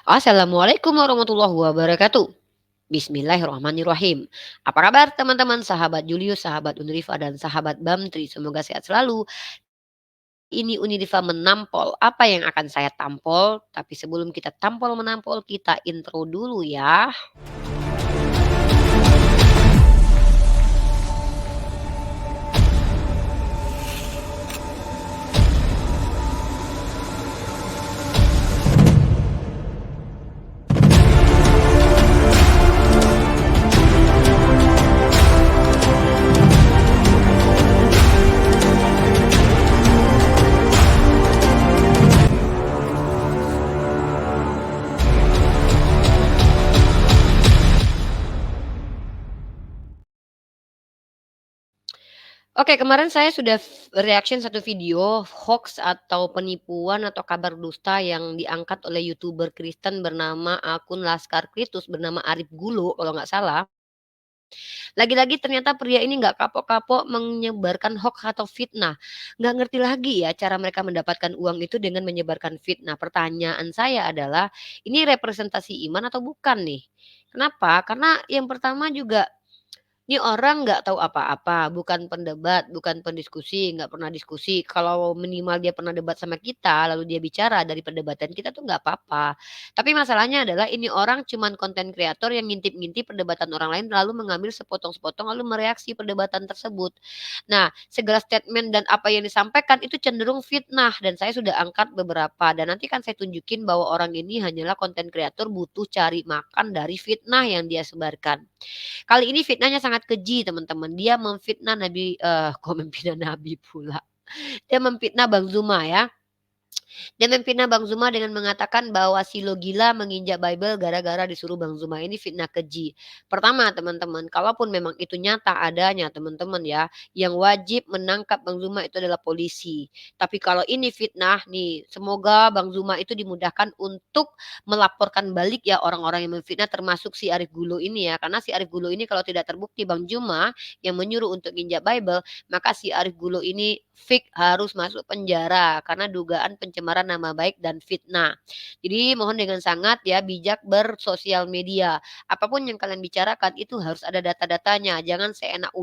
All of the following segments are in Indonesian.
Assalamualaikum warahmatullahi wabarakatuh. Bismillahirrahmanirrahim. Apa kabar teman-teman, sahabat Julius, sahabat Unrifa, dan sahabat Bamtri? Semoga sehat selalu. Ini Unirifa menampol apa yang akan saya tampol. Tapi sebelum kita tampol menampol, kita intro dulu ya. Oke, kemarin saya sudah reaction satu video hoax atau penipuan atau kabar dusta yang diangkat oleh YouTuber Kristen bernama akun Laskar Kritus bernama Arif Gulu kalau nggak salah. Lagi-lagi ternyata pria ini nggak kapok-kapok menyebarkan hoax atau fitnah. Nggak ngerti lagi ya cara mereka mendapatkan uang itu dengan menyebarkan fitnah. Pertanyaan saya adalah, ini representasi iman atau bukan nih? Kenapa? Karena yang pertama juga ini orang nggak tahu apa-apa, bukan pendebat, bukan pendiskusi, nggak pernah diskusi. Kalau minimal dia pernah debat sama kita, lalu dia bicara dari perdebatan kita tuh nggak apa-apa. Tapi masalahnya adalah ini orang cuman konten kreator yang ngintip-ngintip perdebatan orang lain, lalu mengambil sepotong-sepotong, lalu mereaksi perdebatan tersebut. Nah, segala statement dan apa yang disampaikan itu cenderung fitnah dan saya sudah angkat beberapa dan nanti kan saya tunjukin bahwa orang ini hanyalah konten kreator butuh cari makan dari fitnah yang dia sebarkan. Kali ini fitnahnya sangat keji teman-teman, dia memfitnah Nabi kok memfitnah Nabi pula. Dia memfitnah Bang Zuma ya. Dia memfitnah Bang Zuma dengan mengatakan bahwa Silo gila menginjak Bible gara-gara disuruh Bang Zuma. Ini fitnah keji. Pertama teman-teman, kalaupun memang itu nyata adanya teman-teman ya, yang wajib menangkap Bang Zuma itu adalah polisi. Tapi kalau ini fitnah nih, semoga Bang Zuma itu dimudahkan untuk melaporkan balik ya orang-orang yang memfitnah termasuk si Arif Gulu ini ya. Karena si Arif Gulu ini kalau tidak terbukti Bang Zuma yang menyuruh untuk nginjak Bible, maka si Arif Gulu ini fix harus masuk penjara karena dugaan pencemaran nama baik dan fitnah. Jadi mohon dengan sangat ya bijak bersosial media. Apapun yang kalian bicarakan itu harus ada data-datanya. Jangan seenak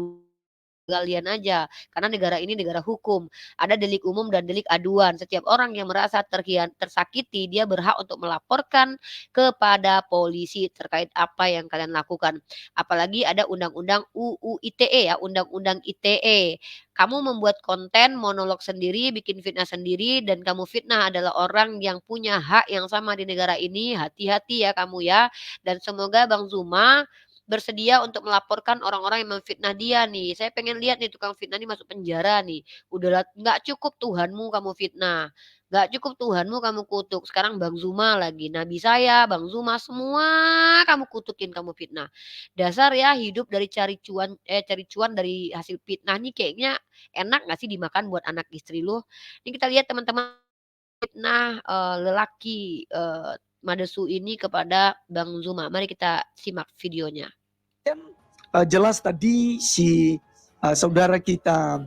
kalian aja, karena negara ini negara hukum. Ada delik umum dan delik aduan. Setiap orang yang merasa tersakiti, dia berhak untuk melaporkan kepada polisi terkait apa yang kalian lakukan. Apalagi ada undang-undang UU ITE ya, undang-undang ITE. Kamu membuat konten monolog sendiri, bikin fitnah sendiri, dan kamu fitnah adalah orang yang punya hak yang sama di negara ini. Hati-hati ya kamu ya. Dan semoga Bang Zuma bersedia untuk melaporkan orang-orang yang memfitnah dia nih. Saya pengen lihat nih tukang fitnah ini masuk penjara nih. Udahlah nggak cukup Tuhanmu kamu fitnah, nggak cukup Tuhanmu kamu kutuk, sekarang Bang Zuma lagi, nabi saya, Bang Zuma, semua kamu kutukin, kamu fitnah. Dasar ya hidup dari cari cuan dari hasil fitnah nih kayaknya enak nggak sih dimakan buat anak istri lu? Ini kita lihat teman-teman fitnah, lelaki, Madesu ini kepada Bang Zuma. Mari kita simak videonya. Kan jelas tadi si saudara kita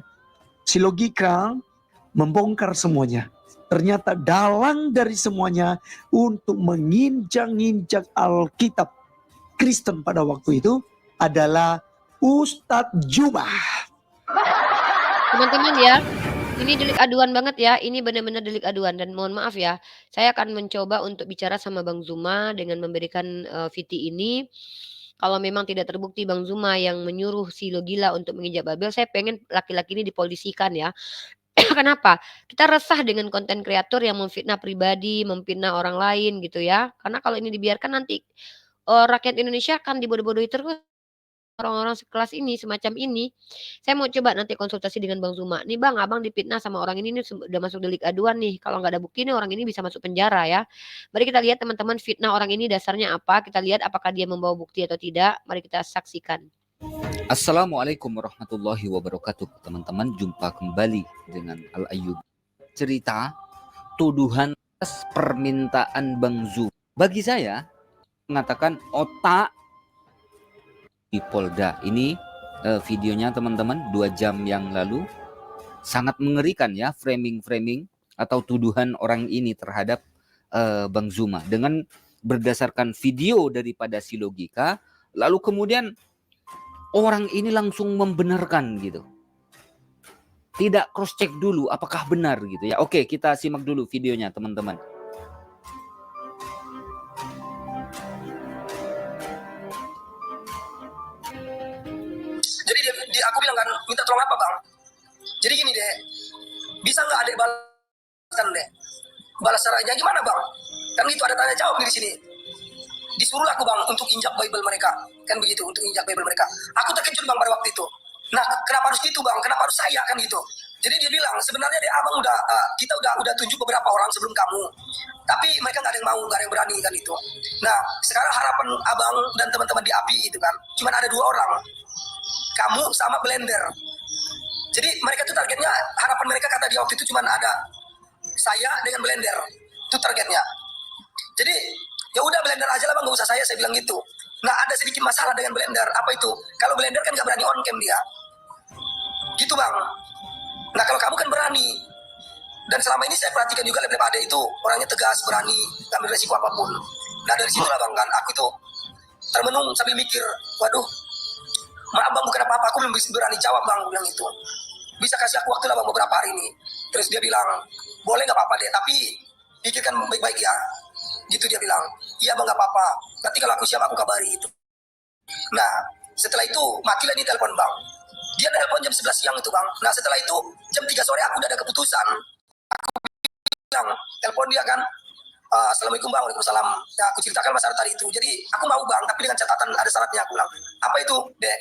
si logika membongkar semuanya. Ternyata dalang dari semuanya untuk menginjak-injak Alkitab Kristen pada waktu itu adalah Ustadz Juma. Teman-teman ya, ini delik aduan banget ya, ini benar-benar delik aduan dan mohon maaf ya, saya akan mencoba untuk bicara sama Bang Zuma dengan memberikan, VT ini. Kalau memang tidak terbukti Bang Zuma yang menyuruh si Logila untuk menginjak Babel, saya pengen laki-laki ini dipolisikan ya. Kenapa? Kita resah dengan konten kreator yang memfitnah pribadi, memfitnah orang lain gitu ya. Karena kalau ini dibiarkan nanti, rakyat Indonesia akan dibodoh-bodohi terus orang-orang sekelas ini, semacam ini. Saya mau coba nanti konsultasi dengan Bang Zuma, "Nih Bang, Abang difitnah sama orang ini nih udah masuk delik aduan nih, kalau nggak ada bukti nih orang ini bisa masuk penjara ya." Mari kita lihat teman-teman fitnah orang ini dasarnya apa, kita lihat apakah dia membawa bukti atau tidak, mari kita saksikan. Assalamualaikum warahmatullahi wabarakatuh. Teman-teman, jumpa kembali dengan Al-Ayyub. Cerita tuduhan atas permintaan Bang Zu. Bagi saya, mengatakan otak di Polda. Ini videonya teman-teman 2 jam yang lalu. Sangat mengerikan ya framing-framing atau tuduhan orang ini terhadap Bang Zuma. Dengan berdasarkan video daripada si Logika, lalu kemudian orang ini langsung membenarkan gitu. Tidak cross check dulu apakah benar gitu ya. Oke, kita simak dulu videonya teman-teman. Jadi aku bilang kan, minta tolong apa bang? Jadi gini deh, bisa nggak adek balaskan deh? Balas caranya gimana bang? Kan itu ada tanya jawab di sini. Disuruh aku bang untuk injak Bible mereka, kan begitu, untuk injak Bible mereka. Aku terkejut bang pada waktu itu. Nah, kenapa harus gitu bang? Kenapa harus saya kan gitu? Jadi dia bilang sebenarnya deh abang udah kita udah tunjuk beberapa orang sebelum kamu, tapi mereka nggak ada yang mau, nggak ada yang berani kan itu. Nah, sekarang harapan abang dan teman-teman di API itu kan, cuma ada 2 orang, kamu sama Blender. Jadi mereka tuh targetnya, harapan mereka kata dia waktu itu cuma ada saya dengan Blender, itu targetnya. Jadi ya udah Blender aja lah bang, nggak usah saya bilang gitu. Nah ada sedikit masalah dengan Blender, apa itu? Kalau Blender kan nggak berani on cam dia, gitu bang. Nah kalau kamu kan berani, dan selama ini saya perhatikan juga Lab Ade itu orangnya tegas, berani, ngambil resiko apapun. Nah dari situ lah bang kan, aku itu termenung sambil mikir, waduh, maaf bang bukan apa-apa, aku belum bisa berani jawab bang, bilang itu. Bisa kasih aku waktu lah bang beberapa hari ini. Terus dia bilang, boleh nggak apa-apa deh, tapi pikirkan baik-baik ya. Gitu dia bilang, iya bang nggak apa-apa, nanti kalau aku siap aku kabari itu. Nah setelah itu matilah nih telepon bang. Dia telepon jam 11 siang itu bang. Nah setelah itu jam 3 sore aku udah ada keputusan. Aku bilang, telepon dia kan, Assalamualaikum bang, waalaikumsalam. Nah, aku ceritakan masalah tadi itu. Jadi aku mau bang, tapi dengan catatan ada syaratnya. Aku bilang, apa itu? Dek,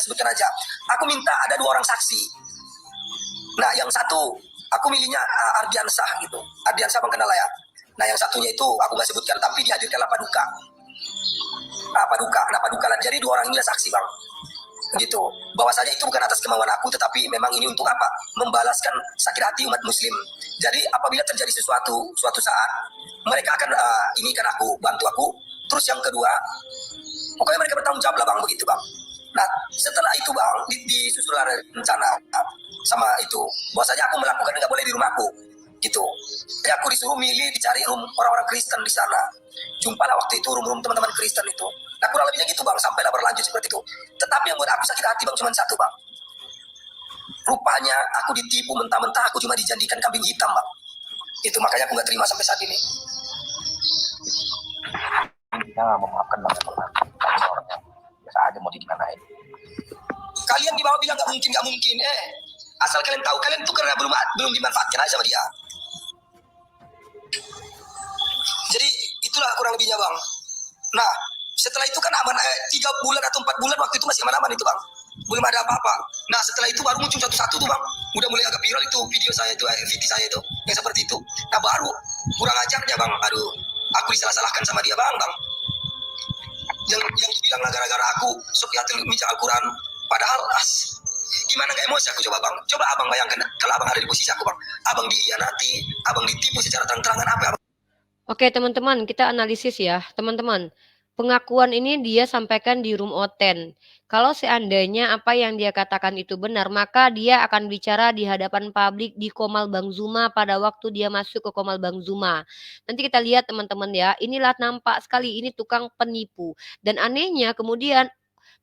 sebutkan aja. Aku minta ada 2 orang saksi. Nah yang satu aku milihnya Ardiansah gitu. Ardiansah bang kenal lah ya. Nah yang satunya itu aku nggak sebutkan, tapi dihadirkan Paduka. Paduka lah. Jadi 2 orang ini saksi bang. Gitu. Bahwasanya itu bukan atas kemauan aku, tetapi memang ini untuk apa? Membalaskan sakit hati umat Muslim. Jadi apabila terjadi suatu saat, mereka akan ini kan aku, bantu aku. Terus yang kedua, pokoknya mereka bertanggung jawab lah bang, begitu bang. Nah setelah itu bang, disusul rencana sama itu. Bahwasanya aku melakukan nggak boleh di rumahku, gitu. Jadi aku disuruh milih, dicari orang-orang Kristen di sana. Jumpalah waktu itu room teman-teman Kristen itu. Nah kurang lebihnya gitu bang, sampailah berlanjut seperti itu. Tetapi yang buat aku sakit hati bang cuma satu bang. Rupanya aku ditipu mentah-mentah, aku cuma dijanjikan kambing hitam bang. Itu makanya aku nggak terima sampai saat ini. Kita nggak memaafkan bang, orangnya biasa aja mau dimanain. Kalian di bawah bilang nggak mungkin. Asal kalian tahu, kalian tuh karena belum dimanfaatkan aja sama dia. Jadi itulah kurang lebihnya bang. Nah setelah itu kan aman, 3 bulan atau 4 bulan waktu itu masih aman-aman itu bang, belum ada apa-apa. Nah setelah itu baru muncul satu-satu tuh bang, udah mulai agak viral itu video saya itu, video saya itu yang seperti itu. Nah baru kurang ajarnya bang, aduh aku disalah-salahkan sama dia bang. Yang bilang lah gara-gara aku Sukyatul Mijak Al-Quran, padahal gimana nggak emosi aku coba bang. Coba abang bayangkan kalau abang ada di posisi aku bang, abang dihianati, abang ditipu secara terang-terangan, apa abang? Oke teman-teman, kita analisis ya teman-teman. Pengakuan ini dia sampaikan di room Oten. Kalau seandainya apa yang dia katakan itu benar, maka dia akan bicara di hadapan publik di Komal Bang Zuma pada waktu dia masuk ke Komal Bang Zuma. Nanti kita lihat teman-teman ya, inilah nampak sekali ini tukang penipu. Dan anehnya kemudian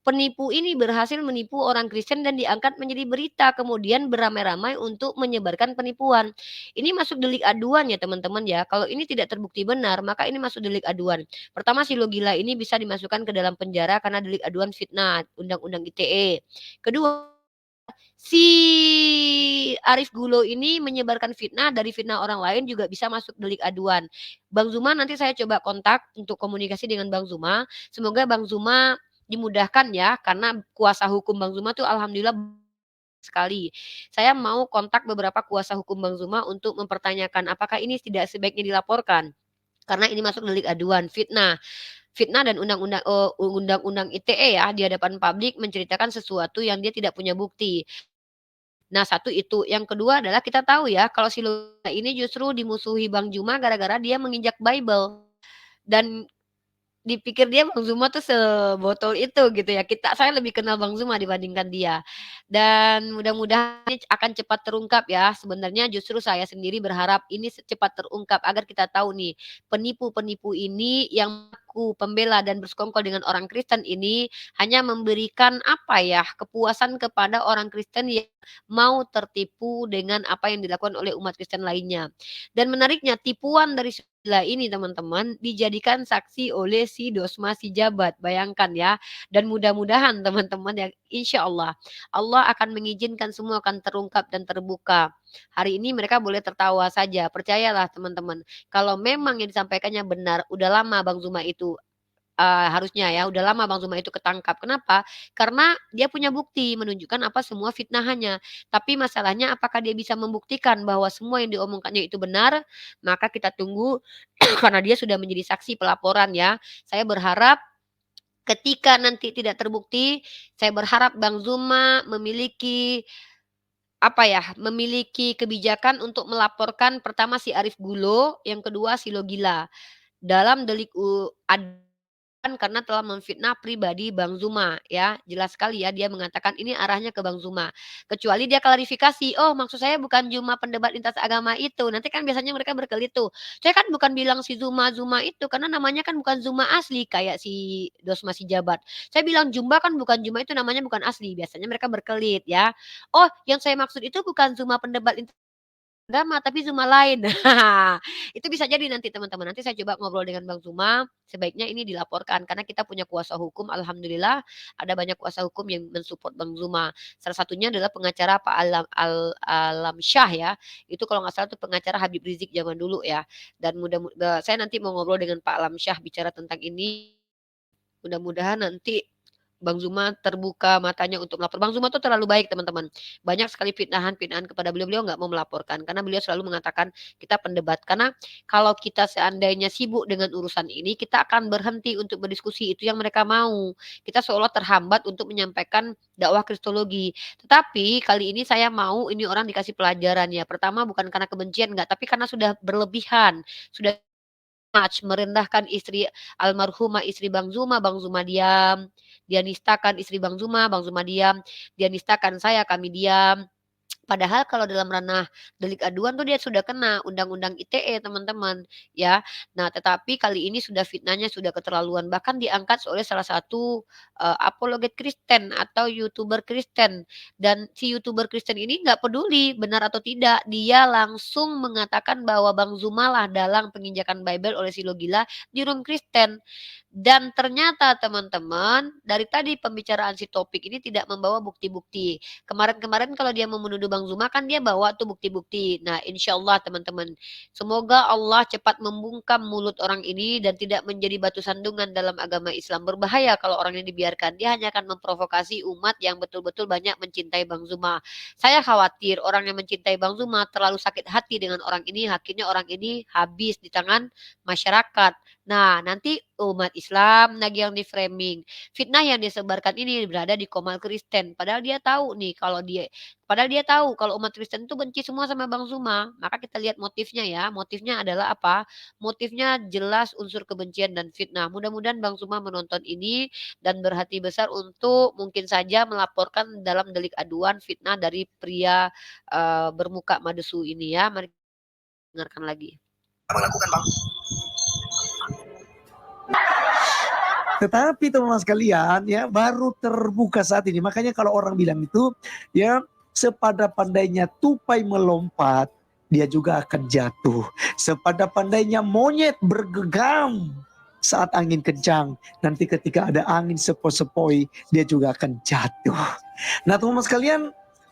penipu ini berhasil menipu orang Kristen dan diangkat menjadi berita, kemudian beramai-ramai untuk menyebarkan penipuan. Ini masuk delik aduan ya teman-teman ya. Kalau ini tidak terbukti benar, maka ini masuk delik aduan. Pertama, si Logila ini bisa dimasukkan ke dalam penjara karena delik aduan fitnah, Undang-Undang ITE. Kedua, si Arif Gulo ini menyebarkan fitnah dari fitnah orang lain juga bisa masuk delik aduan. Bang Zuma nanti saya coba kontak untuk komunikasi dengan Bang Zuma. Semoga Bang Zuma dimudahkan ya, karena kuasa hukum Bang Zuma tuh alhamdulillah sekali. Saya mau kontak beberapa kuasa hukum Bang Zuma untuk mempertanyakan apakah ini tidak sebaiknya dilaporkan. Karena ini masuk delik aduan fitnah. Fitnah dan undang-undang ITE ya, di hadapan publik menceritakan sesuatu yang dia tidak punya bukti. Nah, satu itu. Yang kedua adalah kita tahu ya, kalau si Luna ini justru dimusuhi Bang Zuma gara-gara dia menginjak Bible. Dan dipikir dia Bang Zuma tuh sebotol itu gitu ya. Saya lebih kenal Bang Zuma dibandingkan dia. Dan mudah-mudahan ini akan cepat terungkap ya. Sebenarnya justru saya sendiri berharap ini cepat terungkap agar kita tahu nih, penipu-penipu ini yang mengaku pembela dan bersekongkol dengan orang Kristen ini hanya memberikan apa ya, kepuasan kepada orang Kristen yang mau tertipu dengan apa yang dilakukan oleh umat Kristen lainnya. Dan menariknya tipuan dari Sila ini teman-teman dijadikan saksi oleh si Dosma si Jabat, bayangkan ya. Dan mudah-mudahan teman-teman ya insya Allah akan mengizinkan semua akan terungkap dan terbuka. Hari ini mereka boleh tertawa saja, percayalah teman-teman. Kalau memang yang disampaikannya benar, udah lama Bang Zuma itu harusnya ya, udah lama Bang Zuma itu ketangkap. Kenapa? Karena dia punya bukti menunjukkan apa semua fitnahannya. Tapi masalahnya apakah dia bisa membuktikan bahwa semua yang diomongkannya itu benar? Maka kita tunggu karena dia sudah menjadi saksi pelaporan ya. Saya berharap ketika nanti tidak terbukti, saya berharap Bang Zuma memiliki apa ya, memiliki kebijakan untuk melaporkan pertama si Arif Gulo, yang kedua si Logila dalam delik karena telah memfitnah pribadi Bang Zuma ya. Jelas sekali ya dia mengatakan ini arahnya ke Bang Zuma. Kecuali dia klarifikasi, "Oh maksud saya bukan Zuma pendebat lintas agama itu." Nanti kan biasanya mereka berkelit tuh, "Saya kan bukan bilang si Zuma itu karena namanya kan bukan Zuma asli," kayak si Dosma si Jabat. "Saya bilang Zumba kan bukan Zuma itu namanya bukan asli." Biasanya mereka berkelit ya. "Oh yang saya maksud itu bukan Zuma pendebat lintas agama, tapi Zuma lain." Nah, itu bisa jadi nanti teman-teman, nanti saya coba ngobrol dengan Bang Zuma, sebaiknya ini dilaporkan karena kita punya kuasa hukum, alhamdulillah ada banyak kuasa hukum yang mensupport Bang Zuma. Salah satunya adalah pengacara Pak Alamsyah ya, itu kalau nggak salah itu pengacara Habib Rizik zaman dulu ya, dan saya nanti mau ngobrol dengan Pak Alamsyah bicara tentang ini, mudah-mudahan nanti Bang Zuma terbuka matanya untuk melapor. Bang Zuma tuh terlalu baik teman-teman. Banyak sekali fitnahan-fitnahan kepada beliau, beliau nggak mau melaporkan karena beliau selalu mengatakan kita pendebat. Karena kalau kita seandainya sibuk dengan urusan ini, kita akan berhenti untuk berdiskusi itu yang mereka mau. Kita seolah terhambat untuk menyampaikan dakwah kristologi. Tetapi kali ini saya mau ini orang dikasih pelajaran ya. Pertama bukan karena kebencian enggak, tapi karena sudah berlebihan, sudah merendahkan istri almarhumah istri Bang Zuma diam, dia nistakan istri Bang Zuma diam, dia nistakan saya, kami diam. Padahal kalau dalam ranah delik aduan tuh dia sudah kena undang-undang ITE teman-teman, ya. Nah tetapi kali ini sudah fitnahnya sudah keterlaluan, bahkan diangkat oleh salah satu, apologet Kristen atau YouTuber Kristen. Dan si YouTuber Kristen ini nggak peduli benar atau tidak, dia langsung mengatakan bahwa Bang Zuma lah dalang penginjakan Bible oleh si Logila di room Kristen. Dan ternyata teman-teman, dari tadi pembicaraan si topik ini tidak membawa bukti-bukti. Kemarin-kemarin kalau dia mau menuduh Bang Zuma kan dia bawa tuh bukti-bukti. Nah, insya Allah teman-teman, semoga Allah cepat membungkam mulut orang ini dan tidak menjadi batu sandungan dalam agama Islam. Berbahaya kalau orang ini dibiarkan. Dia hanya akan memprovokasi umat yang betul-betul banyak mencintai Bang Zuma. Saya khawatir orang yang mencintai Bang Zuma terlalu sakit hati dengan orang ini, akhirnya orang ini habis di tangan masyarakat. Nah, nanti umat Islam lagi yang di-framing. Fitnah yang disebarkan ini berada di Komal Kristen. Padahal dia tahu kalau umat Kristen itu benci semua sama Bang Zuma. Maka kita lihat motifnya ya. Motifnya adalah apa? Motifnya jelas unsur kebencian dan fitnah. Mudah-mudahan Bang Zuma menonton ini dan berhati besar untuk mungkin saja melaporkan dalam delik aduan fitnah dari pria bermuka madesu ini ya. Mari dengarkan lagi. Abang lakukan bang. Tetapi teman-teman sekalian ya baru terbuka saat ini. Makanya kalau orang bilang itu ya sepada pandainya tupai melompat, dia juga akan jatuh. Sepada pandainya monyet bergegam saat angin kencang, nanti ketika ada angin sepoi-sepoi, dia juga akan jatuh. Nah teman-teman sekalian,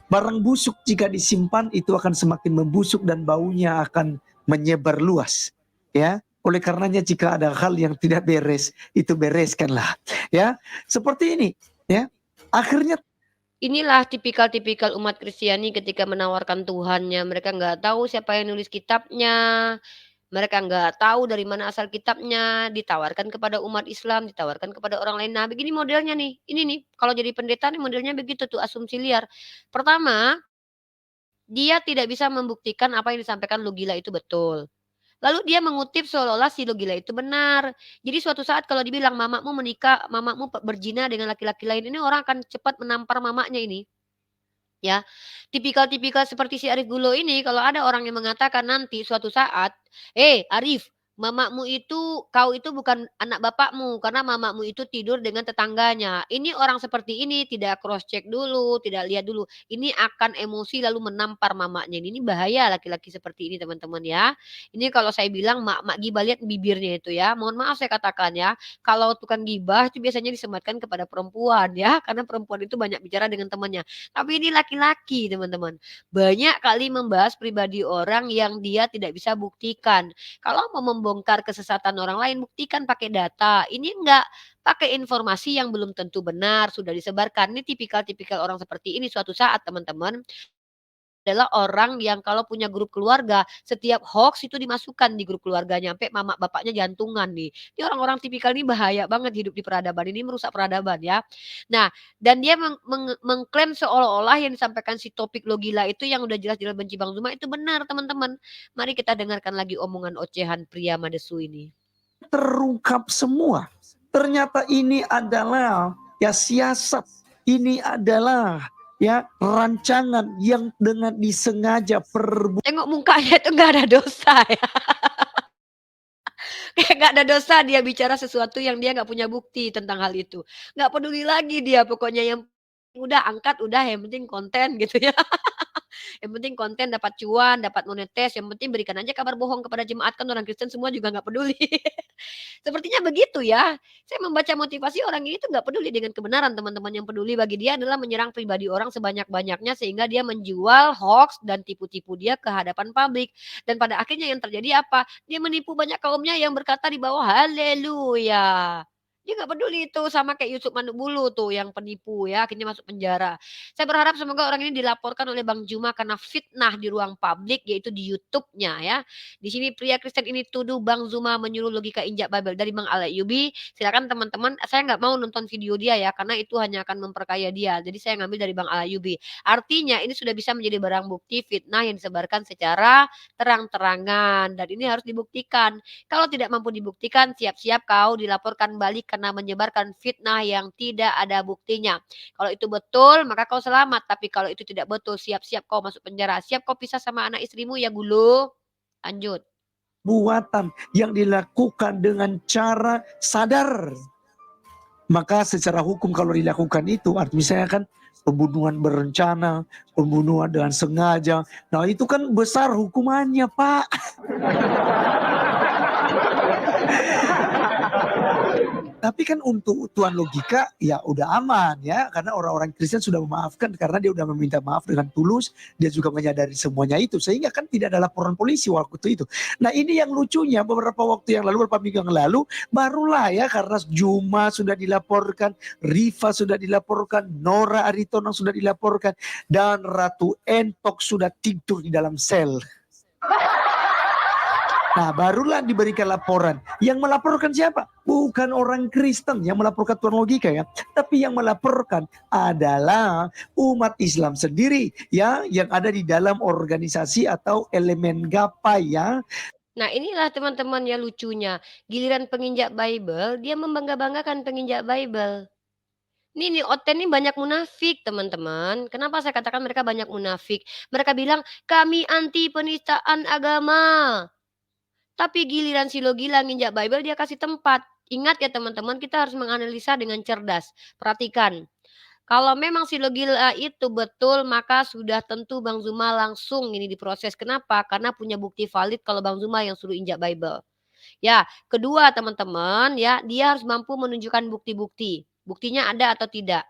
barang busuk jika disimpan itu akan semakin membusuk dan baunya akan menyebar luas. Ya, oleh karenanya jika ada hal yang tidak beres, itu bereskanlah. Ya, seperti ini. Ya, akhirnya inilah tipikal-tipikal umat Kristiani ketika menawarkan Tuhannya. Mereka nggak tahu siapa yang nulis kitabnya. Mereka nggak tahu dari mana asal kitabnya. Ditawarkan kepada umat Islam, ditawarkan kepada orang lain. Nah, begini modelnya nih. Ini nih, kalau jadi pendeta nih modelnya begitu tuh, asumsi liar. Pertama, dia tidak bisa membuktikan apa yang disampaikan Lugila itu betul. Lalu dia mengutip seolah-olah si Logila itu benar. Jadi suatu saat kalau dibilang mamamu menikah, mamamu berzina dengan laki-laki lain, ini orang akan cepat menampar mamanya ini. Ya, tipikal-tipikal seperti si Arif Gulo ini kalau ada orang yang mengatakan nanti suatu saat, "Eh Arif, mamamu itu kau itu bukan anak bapakmu karena mamamu itu tidur dengan tetangganya." Ini orang seperti ini tidak cross check dulu, tidak lihat dulu. Ini akan emosi lalu menampar mamanya. Ini bahaya laki-laki seperti ini teman-teman ya. Ini kalau saya bilang mak-mak gibah lihat bibirnya itu ya. Mohon maaf saya katakan ya, kalau tukang gibah itu biasanya disematkan kepada perempuan ya, karena perempuan itu banyak bicara dengan temannya. Tapi ini laki-laki teman-teman. Banyak kali membahas pribadi orang yang dia tidak bisa buktikan. Kalau mau membongkar kesesatan orang lain, buktikan pakai data. Ini enggak, pakai informasi yang belum tentu benar, sudah disebarkan. Ini tipikal-tipikal orang seperti ini suatu saat teman-teman adalah orang yang kalau punya grup keluarga, setiap hoax itu dimasukkan di grup keluarganya, sampai mama bapaknya jantungan nih. Ini orang-orang tipikal ini bahaya banget hidup di peradaban, ini merusak peradaban ya. Nah, dan dia mengklaim seolah-olah yang disampaikan si Topik Logila itu yang udah jelas-jelas benci Bang Zuma itu benar teman-teman. Mari kita dengarkan lagi omongan ocehan pria Madesu ini. Terungkap semua. Ternyata ini adalah ya siasat. Ini adalah ya rancangan yang dengan disengaja Tengok mukanya itu nggak ada dosa ya. Kayak nggak ada dosa dia bicara sesuatu yang dia nggak punya bukti tentang hal itu. Nggak peduli lagi dia pokoknya yang udah angkat, udah yang penting konten gitu ya. Yang penting konten dapat cuan, dapat monetes, yang penting berikan aja kabar bohong kepada jemaat, kan orang Kristen semua juga nggak peduli. Sepertinya begitu ya. Saya membaca motivasi orang ini tuh nggak peduli dengan kebenaran teman-teman, yang peduli bagi dia adalah menyerang pribadi orang sebanyak-banyaknya sehingga dia menjual hoax dan tipu-tipu dia ke hadapan publik. Dan pada akhirnya yang terjadi apa? Dia menipu banyak kaumnya yang berkata di bawah haleluya. Dia nggak peduli itu sama kayak Yusuf Manukbulu tuh yang penipu ya akhirnya masuk penjara. Saya berharap semoga orang ini dilaporkan oleh Bang Juma karena fitnah di ruang publik yaitu di YouTube-nya ya. Di sini pria Kristen ini tuduh Bang Zuma menyuruh logika injak Babel dari Bang Alayubi. Silakan teman-teman, saya nggak mau nonton video dia ya karena itu hanya akan memperkaya dia. Jadi saya ngambil dari Bang Alayubi. Artinya ini sudah bisa menjadi barang bukti fitnah yang disebarkan secara terang-terangan dan ini harus dibuktikan. Kalau tidak mampu dibuktikan, siap-siap kau dilaporkan balik karena menyebarkan fitnah yang tidak ada buktinya. Kalau itu betul, maka kau selamat. Tapi kalau itu tidak betul, siap-siap kau masuk penjara. Siap kau pisah sama anak istrimu ya Gulu. Lanjut. perbuatan yang dilakukan dengan cara sadar. Maka secara hukum kalau dilakukan itu, artinya misalnya kan pembunuhan berencana, pembunuhan dengan sengaja. Nah itu kan besar hukumannya Pak. Tapi kan untuk tuan logika ya udah aman ya, karena orang-orang Kristen sudah memaafkan karena dia udah meminta maaf dengan tulus, dia juga menyadari semuanya itu sehingga kan tidak ada laporan polisi waktu itu. Nah ini yang lucunya beberapa waktu yang lalu, beberapa minggu yang lalu barulah ya karena Juma sudah dilaporkan, Rifa sudah dilaporkan, Nora Aritonang sudah dilaporkan dan Ratu Entok sudah tidur di dalam sel. Nah, barulah diberikan laporan. Yang melaporkan siapa? Bukan orang Kristen yang melaporkan tuan logika ya. Tapi yang melaporkan adalah umat Islam sendiri ya. Yang ada di dalam organisasi atau elemen gapai ya. Nah inilah teman-teman ya lucunya. Giliran penginjak Bible, dia membangga-banggakan penginjak Bible. Nih Oten ini banyak munafik teman-teman. Kenapa saya katakan mereka banyak munafik? Mereka bilang, kami anti penistaan agama. Tapi giliran si Logila nginjak Bible dia kasih tempat. Ingat ya teman-teman, kita harus menganalisa dengan cerdas. Perhatikan, kalau memang si Logila itu betul, maka sudah tentu Bang Zuma langsung ini diproses. Kenapa? Karena punya bukti valid kalau Bang Zuma yang suruh injak Bible. Ya, kedua teman-teman ya, dia harus mampu menunjukkan bukti-bukti. Buktinya ada atau tidak.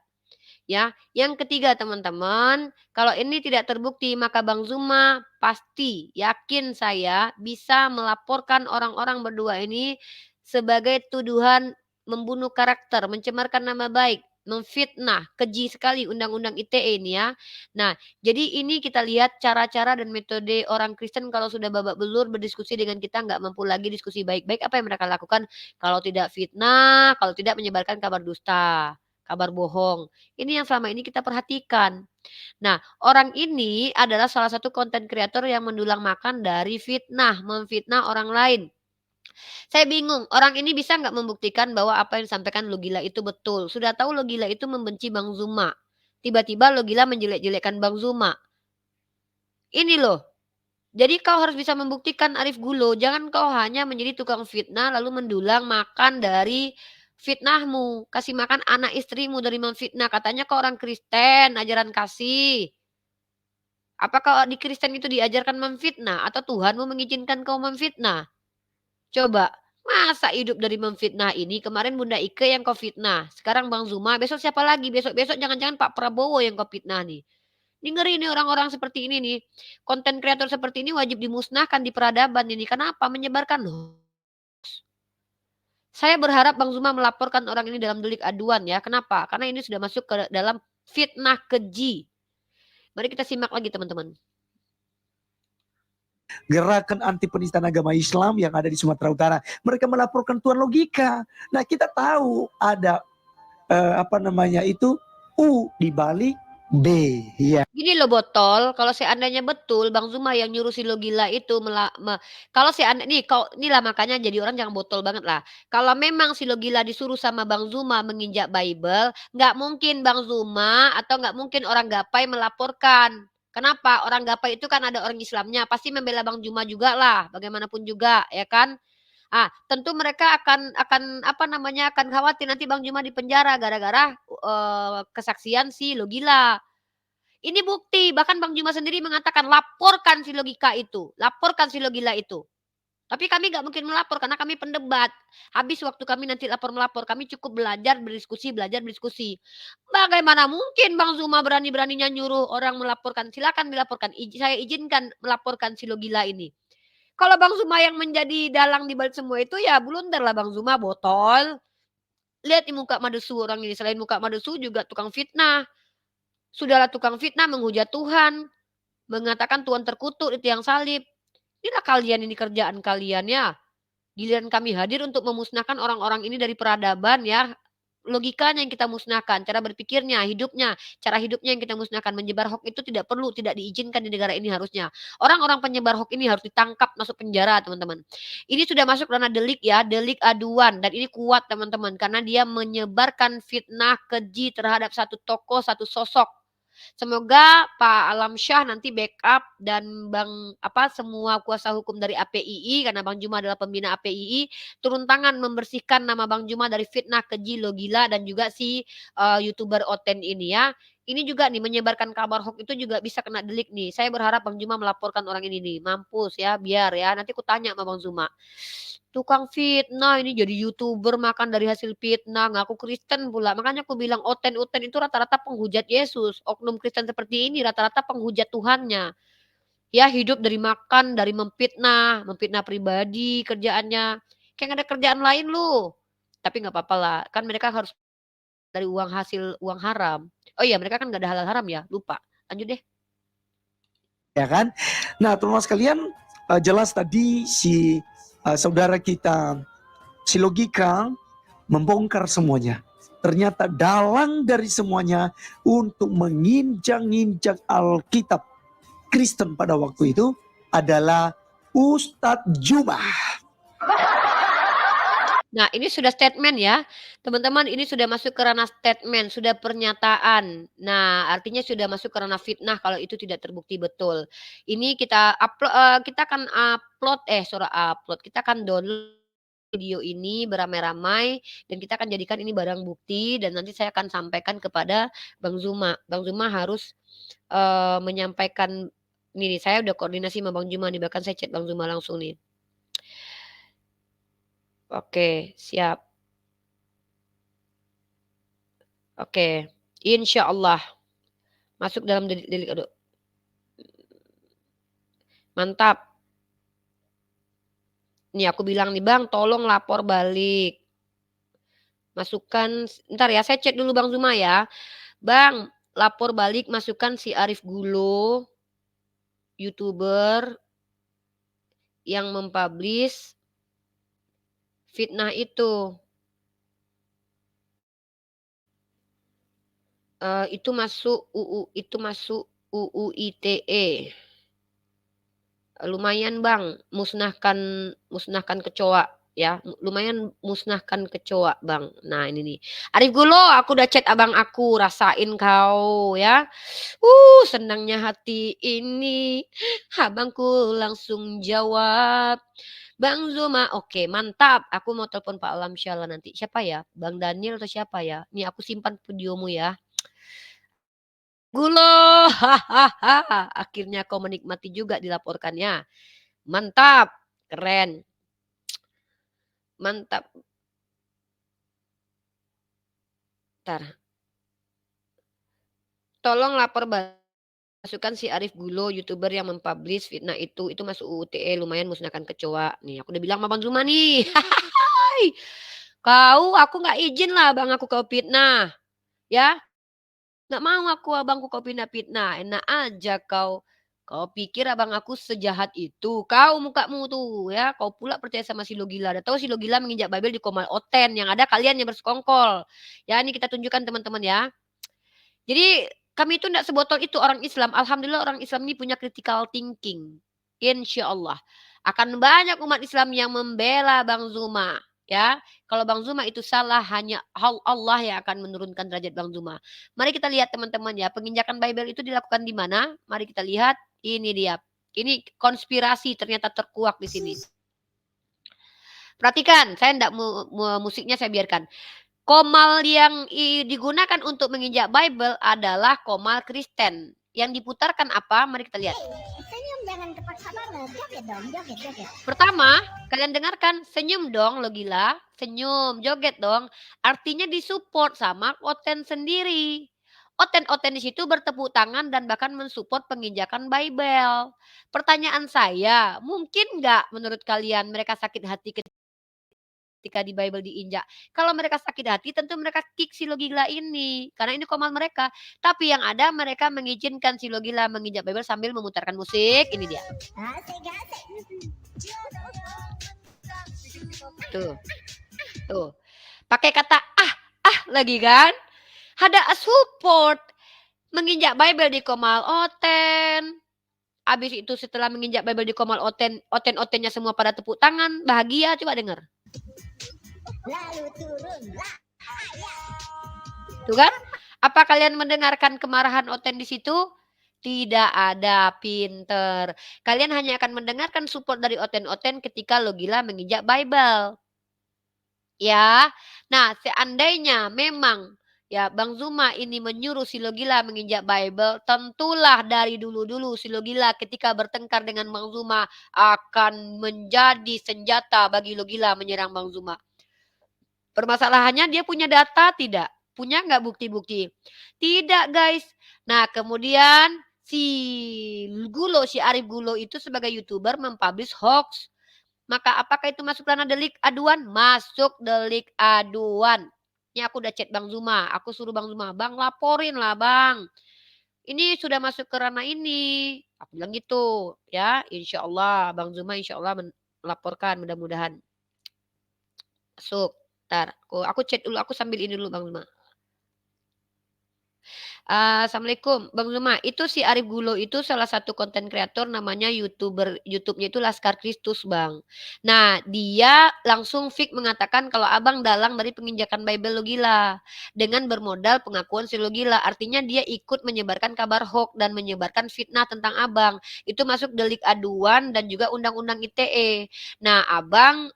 Ya, yang ketiga teman-teman, kalau ini tidak terbukti maka Bang Zuma pasti yakin saya bisa melaporkan orang-orang berdua ini sebagai tuduhan membunuh karakter, mencemarkan nama baik, memfitnah, keji sekali undang-undang ITE ini ya. Nah, jadi ini kita lihat cara-cara dan metode orang Kristen kalau sudah babak belur berdiskusi dengan kita nggak mampu lagi diskusi baik-baik, apa yang mereka lakukan? Kalau tidak fitnah, kalau tidak menyebarkan kabar dusta, kabar bohong. Ini yang selama ini kita perhatikan. Nah, orang ini adalah salah satu konten kreator yang mendulang makan dari fitnah, memfitnah orang lain. Saya bingung, orang ini bisa nggak membuktikan bahwa apa yang disampaikan Logila itu betul? Sudah tahu Logila itu membenci Bang Zuma. Tiba-tiba Logila menjelek-jelekkan Bang Zuma. Ini loh, jadi kau harus bisa membuktikan Arif Gulo, jangan kau hanya menjadi tukang fitnah lalu mendulang makan dari fitnahmu. Kasih makan anak istrimu dari memfitnah, katanya kau orang Kristen, ajaran kasih. Apakah di Kristen itu diajarkan memfitnah atau Tuhanmu mengizinkan kau memfitnah? Coba, masa hidup dari memfitnah ini, kemarin Bunda Ike yang kau fitnah, sekarang Bang Zuma, besok siapa lagi? Besok-besok jangan-jangan Pak Prabowo yang kau fitnah nih. Ini ngeri nih orang-orang seperti ini nih. Konten kreator seperti ini wajib dimusnahkan di peradaban ini. Kenapa? Menyebarkan hoax. Saya berharap Bang Zuma melaporkan orang ini dalam delik aduan ya. Kenapa? Karena ini sudah masuk ke dalam fitnah keji. Mari kita simak lagi teman-teman. Gerakan anti penistaan agama Islam yang ada di Sumatera Utara. Mereka melaporkan Tuan Logika. Nah, kita tahu ada apa namanya itu U di balik B, ya. Gini loh botol, kalau seandainya betul Bang Zuma yang nyuruh si Logila itu kalau nih inilah makanya jadi orang jangan botol banget lah. Kalau memang si Logila disuruh sama Bang Zuma menginjak Bible, nggak mungkin Bang Zuma atau nggak mungkin orang Gapai melaporkan. Kenapa? Orang Gapai itu kan ada orang Islamnya, pasti membela Bang Zuma juga lah, bagaimanapun juga, ya kan? Tentu mereka akan apa namanya, akan khawatir nanti Bang Zuma dipenjara gara-gara, kesaksian si Logila. Ini bukti, bahkan Bang Juma sendiri mengatakan, "Laporkan si Logika itu, laporkan si Logila itu." Tapi kami nggak mungkin melapor karena kami pendebat. Habis waktu kami nanti melapor, kami cukup belajar berdiskusi. Bagaimana mungkin Bang Zuma berani-beraninya nyuruh orang melaporkan, silakan dilaporkan, saya izinkan melaporkan si Logila ini. Kalau Bang Zuma yang menjadi dalang di balik semua itu ya blunder lah Bang Zuma, botol. Lihat di muka Madesu orang ini, selain muka Madesu juga tukang fitnah. Sudahlah tukang fitnah menghujat Tuhan. Mengatakan Tuhan terkutuk di tiang salib. Inilah kalian ini kerjaan kalian ya. Giliran kami hadir untuk memusnahkan orang-orang ini dari peradaban ya. Logikanya yang kita musnahkan, cara berpikirnya, hidupnya, cara hidupnya yang kita musnahkan. Menyebar hoax itu tidak perlu, tidak diizinkan di negara ini harusnya. Orang-orang penyebar hoax ini harus ditangkap, masuk penjara teman-teman. Ini sudah masuk ranah delik ya, delik aduan. Dan ini kuat teman-teman, karena dia menyebarkan fitnah keji terhadap satu tokoh, satu sosok. Semoga Pak Alamsyah nanti backup dan semua kuasa hukum dari APII karena Bang Juma adalah pembina APII turun tangan membersihkan nama Bang Juma dari fitnah keji Logila dan juga si YouTuber Oten ini ya. Ini juga nih menyebarkan kabar hoax itu juga bisa kena delik nih. Saya berharap Bang Juma melaporkan orang ini nih. Mampus ya, biar ya. Nanti aku tanya sama Bang Zuma. Tukang fitnah ini jadi YouTuber makan dari hasil fitnah, ngaku Kristen pula. Makanya aku bilang Oten-Oten itu rata-rata penghujat Yesus. Oknum Kristen seperti ini rata-rata penghujat Tuhannya. Ya hidup dari makan, dari memfitnah, memfitnah pribadi kerjaannya. Kayak nggak ada kerjaan lain lu. Tapi nggak apa-apa lah, kan mereka harus dari hasil uang haram. Oh iya mereka kan nggak ada halal haram ya, lupa. Lanjut deh. Ya kan? Nah, teman-teman sekalian, jelas tadi si saudara kita, si Logika membongkar semuanya. Ternyata dalang dari semuanya untuk menginjak-injak Alkitab Kristen pada waktu itu adalah Ustadz Juma. Nah, ini sudah statement ya. Teman-teman, ini sudah masuk ke ranah statement, sudah pernyataan. Nah, artinya sudah masuk ke ranah fitnah kalau itu tidak terbukti betul. Ini kita akan upload, kita akan download video ini beramai-ramai dan kita akan jadikan ini barang bukti dan nanti saya akan sampaikan kepada Bang Zuma. Bang Zuma harus, menyampaikan ini nih, saya udah koordinasi sama Bang Zuma nih, bahkan saya chat Bang Zuma langsung nih. Oke, siap. Oke, insya Allah masuk dalam delik aduh. Mantap. Nih aku bilang nih, "Bang, tolong lapor balik." Masukkan entar ya, saya cek dulu Bang Zuma ya. "Bang, lapor balik masukkan si Arif Gulo, YouTuber yang mempublish fitnah itu." Itu masuk UU ITE. Lumayan Bang, musnahkan kecoa ya, lumayan musnahkan kecoa Bang. Nah ini nih, Arif Gulo, aku udah chat abang aku, rasain kau ya. Senangnya hati ini, abangku langsung jawab. Bang Zuma, oke mantap. Aku mau telepon Pak Alam Syala nanti. Siapa ya? Bang Daniel atau siapa ya? Nih aku simpan videomu ya. Gulo, hahaha. Akhirnya kau menikmati juga dilaporkannya. Mantap, keren, mantap. Ntar, tolong lapor masukkan si Arif Gulo, YouTuber yang mempublish fitnah itu masuk UU ITE, lumayan musnahkan kecoa. Nih, aku udah bilang sama Bang Zuma nih. Hai, aku nggak izin lah bang aku kau fitnah, ya. Nggak mau aku abangku kau fitnah. Enak aja kau. Kau pikir abang aku sejahat itu? Kau mukamu tuh ya. Kau pula percaya sama si Logila. Ada tahu si Logila menginjak Babel di Komal Oten. Yang ada kalian yang bersekongkol. Ya ini kita tunjukkan teman-teman ya. Jadi kami itu tidak sebotol itu orang Islam. Alhamdulillah orang Islam ini punya critical thinking. Insya Allah. Akan banyak umat Islam yang membela Bang Zuma. Ya, kalau Bang Zuma itu salah hanya Allah yang akan menurunkan derajat Bang Zuma. Mari kita lihat teman-teman ya, penginjakan Bible itu dilakukan di mana? Mari kita lihat, ini dia. Ini konspirasi ternyata terkuak di sini. Perhatikan, saya tidak musiknya saya biarkan. Komal yang digunakan untuk menginjak Bible adalah komal Kristen. Yang diputarkan apa? Mari kita lihat. Senyum jangan terpaksa banget. Joget dong, joget. Pertama, kalian dengarkan senyum dong lo gila. Senyum, joget dong. Artinya disupport sama Oten sendiri. Oten-oten di situ bertepuk tangan dan bahkan mensupport penginjakan Bible. Pertanyaan saya, mungkin nggak menurut kalian mereka sakit hati ketika di Bible diinjak? Kalau mereka sakit hati tentu mereka kick si Logila ini. Karena ini komal mereka. Tapi yang ada mereka mengizinkan si Logila menginjak Bible sambil memutarkan musik. Ini dia. Tuh. Pakai kata lagi kan. Ada support. Menginjak Bible di Komal Oten. Habis itu setelah menginjak Bible di Komal Oten, oten-otennya semua pada tepuk tangan. Bahagia, coba dengar. Lalu turunlah. Tuh kan? Apa kalian mendengarkan kemarahan Oten di situ? Tidak ada, pinter. Kalian hanya akan mendengarkan support dari oten-oten ketika Logila menginjak Bible. Ya. Nah, seandainya memang ya Bang Zuma ini menyuruh si Logila menginjak Bible, tentulah dari dulu-dulu si Logila ketika bertengkar dengan Bang Zuma akan menjadi senjata bagi Logila menyerang Bang Zuma. Permasalahannya dia punya data tidak? Punya nggak bukti-bukti? Tidak guys. Nah kemudian si Arif Gulo itu sebagai YouTuber mempublish hoax. Maka apakah itu masuk ranah delik aduan? Masuk delik aduan. Ini aku udah chat Bang Zuma. Aku suruh Bang Zuma, Bang laporin lah Bang. Ini sudah masuk ke ranah ini. Aku bilang gitu ya. Insya Allah Bang Zuma insya Allah melaporkan mudah-mudahan. Masuk. Ntar, aku chat dulu, aku sambil ini dulu Bang Zuma. Assalamualaikum Bang Zuma, itu si Arif Gulo itu salah satu konten kreator namanya YouTube-nya itu Laskar Kristus Bang. Nah dia langsung fix mengatakan kalau abang dalang dari penginjakan Bible Logila. Dengan bermodal pengakuan si Logila. Artinya dia ikut menyebarkan kabar hoax dan menyebarkan fitnah tentang abang. Itu masuk delik aduan dan juga undang-undang ITE. Nah abang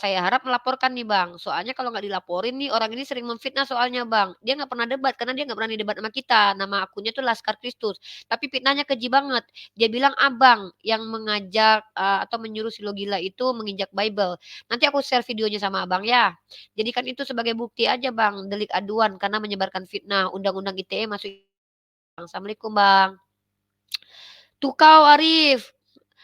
saya harap melaporkan nih Bang. Soalnya kalau nggak dilaporin nih orang ini sering memfitnah soalnya Bang. Dia nggak pernah debat karena dia nggak berani debat sama kita. Nama akunnya tuh Laskar Kristus. Tapi fitnahnya keji banget. Dia bilang abang yang mengajak atau menyuruh si Logila itu menginjak Bible. Nanti aku share videonya sama abang ya. Jadikan itu sebagai bukti aja Bang. Delik aduan karena menyebarkan fitnah. Undang-undang ITE masuk. Assalamualaikum Bang. Tuh kau Arif.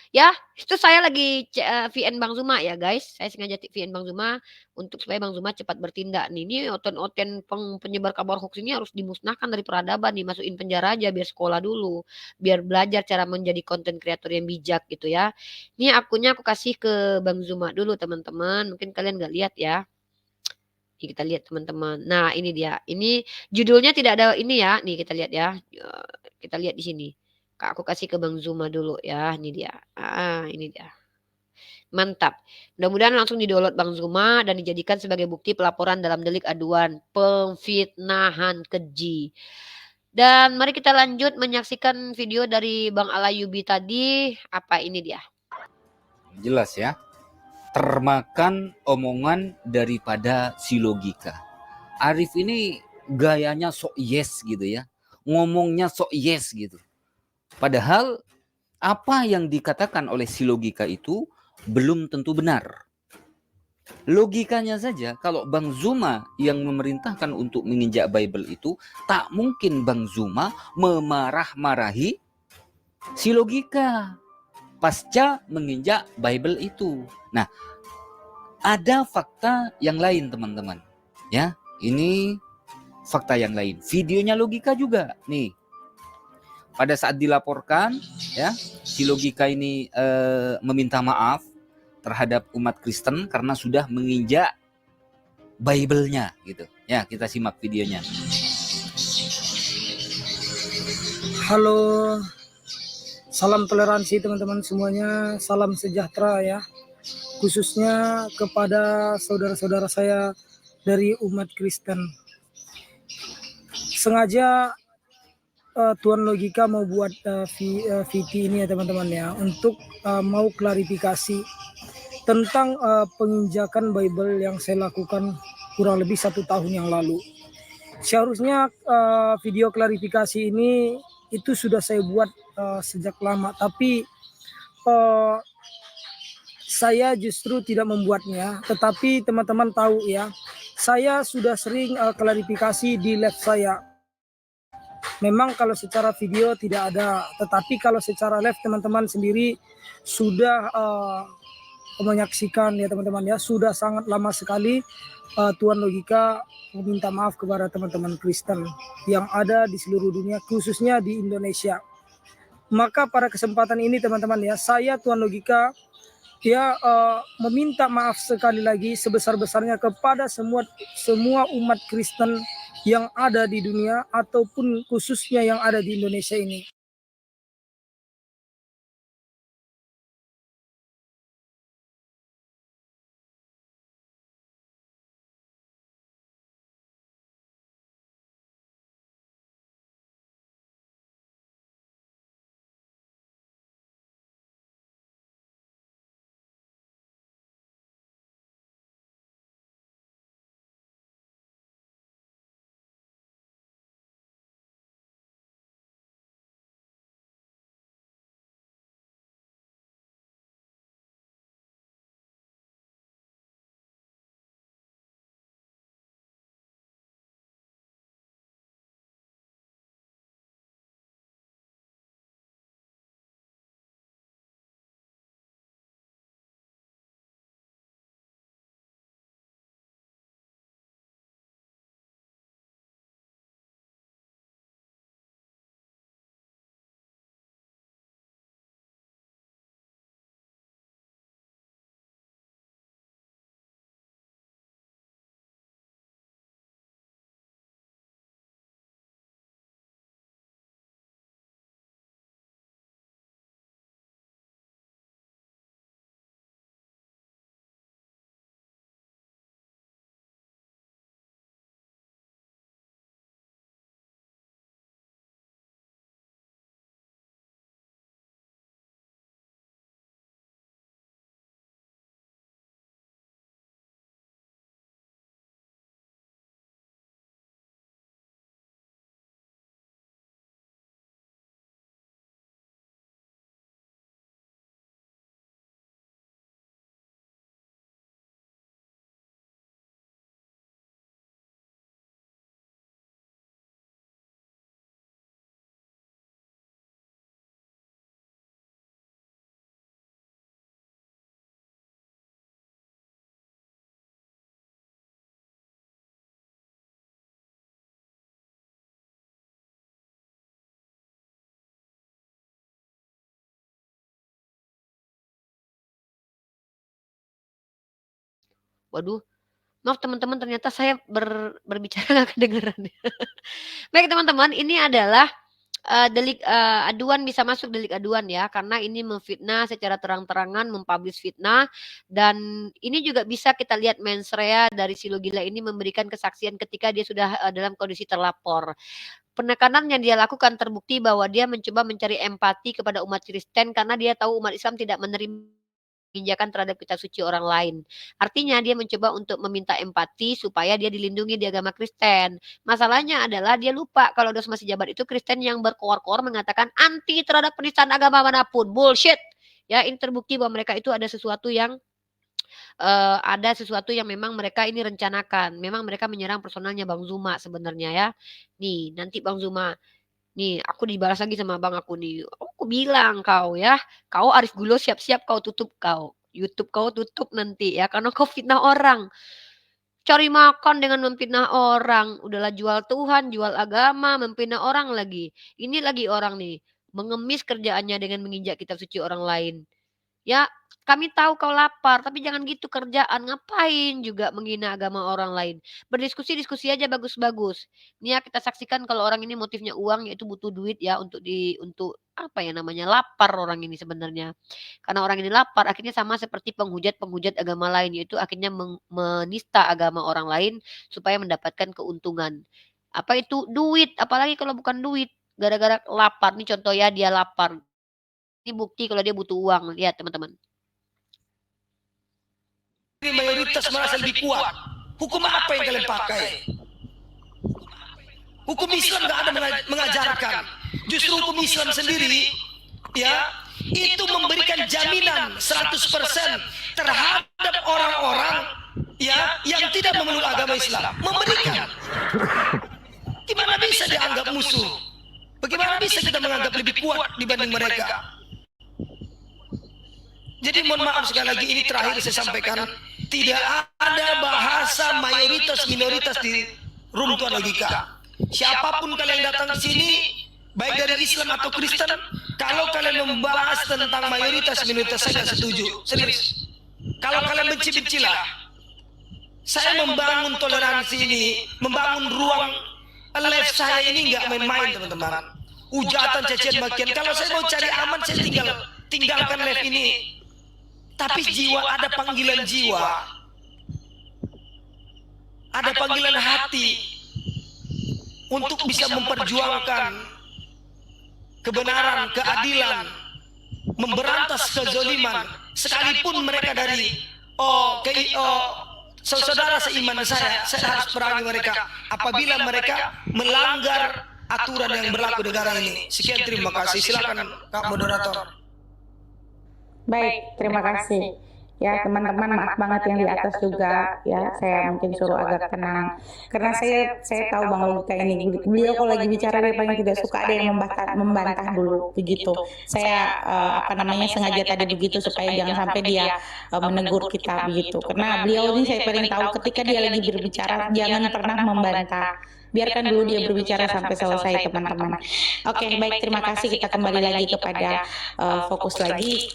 Ya, itu saya lagi VN Bang Zuma ya guys. Saya sengaja VN Bang Zuma untuk supaya Bang Zuma cepat bertindak nih. Ini oten-oten penyebar kabar hoax ini harus dimusnahkan dari peradaban nih. Masukin penjara aja biar sekolah dulu. Biar belajar cara menjadi konten kreator yang bijak gitu ya. Ini akunnya aku kasih ke Bang Zuma dulu teman-teman. Mungkin kalian nggak lihat ya. Nih kita lihat teman-teman. Nah ini dia, ini judulnya tidak ada ini ya, nih kita lihat ya, kita lihat di sini. Kak, aku kasih ke Bang Zuma dulu ya, ini dia. Ini dia. Mantap. Mudah-mudahan langsung di-download Bang Zuma dan dijadikan sebagai bukti pelaporan dalam delik aduan pemfitnahan keji. Dan mari kita lanjut menyaksikan video dari Bang Alayubi tadi. Apa ini dia? Jelas ya. Termakan omongan daripada si logika. Arif ini gayanya sok yes gitu ya. Ngomongnya sok yes gitu. Padahal apa yang dikatakan oleh si logika itu belum tentu benar. Logikanya saja, kalau Bang Zuma yang memerintahkan untuk menginjak Bible itu, tak mungkin Bang Zuma memarah-marahi si logika pasca menginjak Bible itu. Nah, ada fakta yang lain teman-teman. Ya, ini fakta yang lain. Videonya logika juga nih. Pada saat dilaporkan, ya, si logika ini meminta maaf terhadap umat Kristen karena sudah menginjak Bible-nya gitu. Ya, kita simak videonya. Halo, salam toleransi teman-teman semuanya, salam sejahtera ya. Khususnya kepada saudara-saudara saya dari umat Kristen. Sengaja Tuan Logika mau buat VT ini ya teman-teman ya, untuk mau klarifikasi tentang penginjakan Bible yang saya lakukan kurang lebih 1 tahun yang lalu. Seharusnya video klarifikasi ini itu sudah saya buat sejak lama, tapi saya justru tidak membuatnya. Tetapi teman-teman tahu ya, saya sudah sering klarifikasi di live saya. Memang kalau secara video tidak ada, tetapi kalau secara live teman-teman sendiri sudah menyaksikan ya teman-teman ya, sudah sangat lama sekali Tuan Logika meminta maaf kepada teman-teman Kristen yang ada di seluruh dunia, khususnya di Indonesia. Maka pada kesempatan ini teman-teman ya, saya Tuan Logika ya meminta maaf sekali lagi sebesar-besarnya kepada semua umat Kristen yang ada di dunia ataupun khususnya yang ada di Indonesia ini. Waduh, Maaf teman-teman, ternyata saya berbicara nggak kedengeran ya. Baik teman-teman, ini adalah, aduan, bisa masuk delik aduan ya, karena ini memfitnah secara terang-terangan, mempublish fitnah, dan ini juga bisa kita lihat mens rea dari si Logila ini memberikan kesaksian ketika dia sudah, dalam kondisi terlapor. Penekanan yang dia lakukan terbukti bahwa dia mencoba mencari empati kepada umat Kristen karena dia tahu umat Islam tidak menerima injakan terhadap kitab suci orang lain. Artinya dia mencoba untuk meminta empati supaya dia dilindungi di agama Kristen. Masalahnya adalah dia lupa kalau dos masih jabat itu Kristen yang berkoar-koar mengatakan anti terhadap penistaan agama manapun. Bullshit. Ya, ini terbukti bahwa mereka itu ada sesuatu yang memang mereka ini rencanakan. Memang mereka menyerang personalnya Bang Zuma sebenarnya ya. Nih, nanti Bang Zuma, nih aku dibalas lagi sama abang aku nih, "Aku bilang kau ya, kau Arif Gulo siap-siap kau tutup kau. YouTube kau tutup nanti ya, karena kau fitnah orang. Cari makan dengan memfitnah orang, udahlah jual Tuhan, jual agama, memfitnah orang lagi. Ini lagi orang nih, mengemis kerjaannya dengan menginjak kitab suci orang lain. Ya, kami tahu kau lapar, tapi jangan gitu kerjaan. Ngapain juga menghina agama orang lain. Berdiskusi-diskusi aja bagus-bagus. Nih ya kita saksikan kalau orang ini motifnya uang, yaitu butuh duit ya untuk apa ya namanya, lapar orang ini sebenarnya. Karena orang ini lapar, akhirnya sama seperti penghujat-penghujat agama lain, yaitu akhirnya menista agama orang lain supaya mendapatkan keuntungan. Apa itu? Duit, apalagi kalau bukan duit. Gara-gara lapar, nih contoh ya dia lapar. Ini bukti kalau dia butuh uang, lihat teman-teman. Ini mayoritas merasa lebih kuat. Hukum apa yang kalian pakai? Hukum Islam nggak ada mengajarkan. Justru hukum Islam sendiri, ya, itu memberikan jaminan 100% terhadap orang-orang ya yang tidak memeluk agama Islam. Memberikan. Gimana bisa dianggap musuh? Bagaimana bisa kita menganggap lebih kuat dibanding mereka? Jadi mohon maaf sekali lagi, ini terakhir saya sampaikan, tidak ada bahasa mayoritas minoritas di runtuhan logika. Siapapun kalian datang ke sini, baik dari Islam atau Kristen, kalau kalian membahas tentang mayoritas minoritas saya tidak setuju, serius. Kalau kalian benci-bencilah. Saya membangun toleransi ini, membangun ruang live saya ini nggak main-main teman-teman. Ujatan, cacian, makian. Kalau saya mau cari aman, saya tinggalkan live ini. Tapi jiwa, ada panggilan jiwa, ada panggilan hati untuk bisa memperjuangkan kebenaran, keadilan, memberantas kezoliman, sekalipun mereka dari saudara seiman saya harus perangi mereka apabila mereka melanggar aturan yang berlaku di negara ini. Sekian, terima kasih. Silakan Kak Moderator. Baik, terima kasih. Ya, teman-teman, maaf banget yang di atas juga ya, saya mungkin suruh agak tenang. Karena saya tahu Bang Logika ini, beliau kalau lagi bicara dia paling tidak suka ada yang membantah dulu begitu. Saya sengaja tadi begitu supaya jangan sampai dia menegur kita begitu. Karena beliau ini saya paling tahu ketika dia lagi berbicara jangan pernah membantah. Biarkan dulu dia berbicara sampai selesai, teman-teman. Oke, baik, terima kasih. Kita kembali lagi kepada fokus lagi